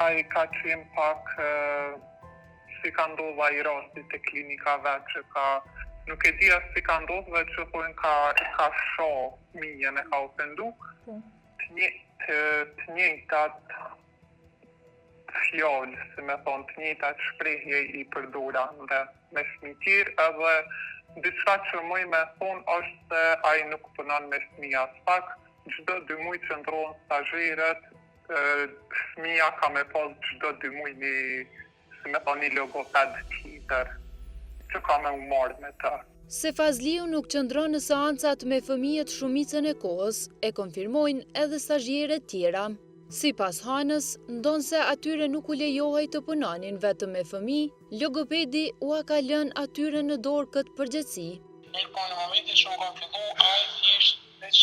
ai ka qenë pak si ka ndodhur ai rasti te klinika vet që ka nuk e di as si ka ndodhur vetë që thonë ka shoh fëmijën e ka ofendu. Të njëjtat fjallë, si me thonë, të njëjtat shprehje i përdora dhe me fëmijë edhe diçka që muj me thonë është se ai nuk punon me fëmija. Pak, çdo 2 muaj që ndrohen stazherët, fëmija ka me pas çdo 2 muaj si me thonë, një logoped tjetër që ka me u marrë me të. Se Fazliu nuk qëndron në seancat me fëmijët shumicën e kohës, e konfirmojnë edhe stazhierët tjera. Sipas Hanës, ndonse atyre nuk u lejohej të punonin vetëm me fëmijë, logopedi ua ka lënë atyre në dorë këtë përgjegjësi. Mirë po në momentin që unë kam fillu, ai thjesht veç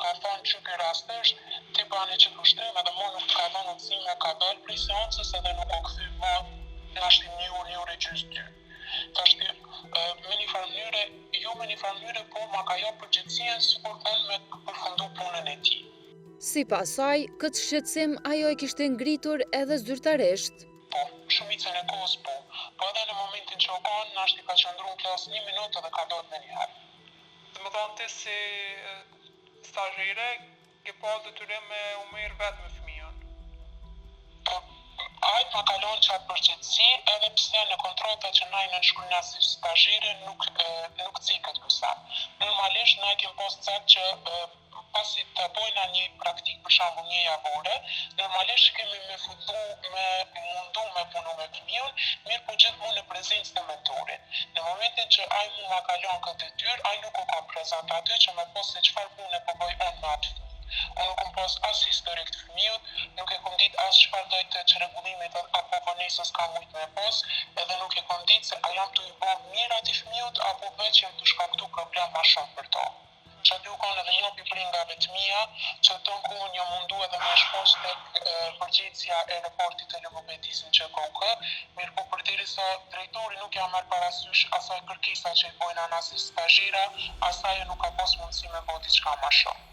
ka thonë që ky rast është, ti bani që kushtrim edhe mua nuk ka dhënë udhëzime, ka dalë prej seancës edhe nuk u kthy më në ashtim një orë gjys 2. Tashti me një farë mënyre, jo me një farë mënyre, po ma ka jo përgjegjësien sikur unë me përfundu punën e tij. Sipas saj, këtë shqetësim ajo e kishte ngritur edhe zyrtarisht. Po, shumicën e kohës po. Po edhe në momentin që o kanë, nashti ka qëndru në klasë 1 minutë dhe ka dojtë me njëherë. Të më thonë ti si stazhere, ke pas detyrim me u merr vetë me fëmijën. Po, ai ma kalon qatë përgjithësi, edhe pse në kontrata që na i nënshkruajna si stazhere nuk ciket ky sa. Normalisht na kemi pas cak që pasi të bojna një praktik për shembull një javore, normalisht kemi me fillu me mundu me punu me fëmijën, mirë po gjithmonë në prezencë të mentorit. Në momentin që ai mu ma kalon këtë detyrë, ai nuk u ka prezant aty që me pos se çfarë pune po bëj unë me atë fëmijë. Unë nuk kom pas as historik të fëmijët, nuk e kom ditë as çfarë dojtë të çrregullimit apo vonesës ka mujt me pas, edhe nuk e kom ditë se a jam të i bë mirë atij fëmijët apo veç jam të shkaktu problem ma shumë për to. Që aty u kanë edhe një prindave të mia, që të në kohën një mundu edhe me shpos tek përgjegjësia e raportit të logopedizmit që ka u kë, mirë po përderisa drejtori nuk ja merr parasysh asaj kërkesa që i bojnë ana si stazhera, asaj nuk ka pas mundësi me bë diçka më shumë.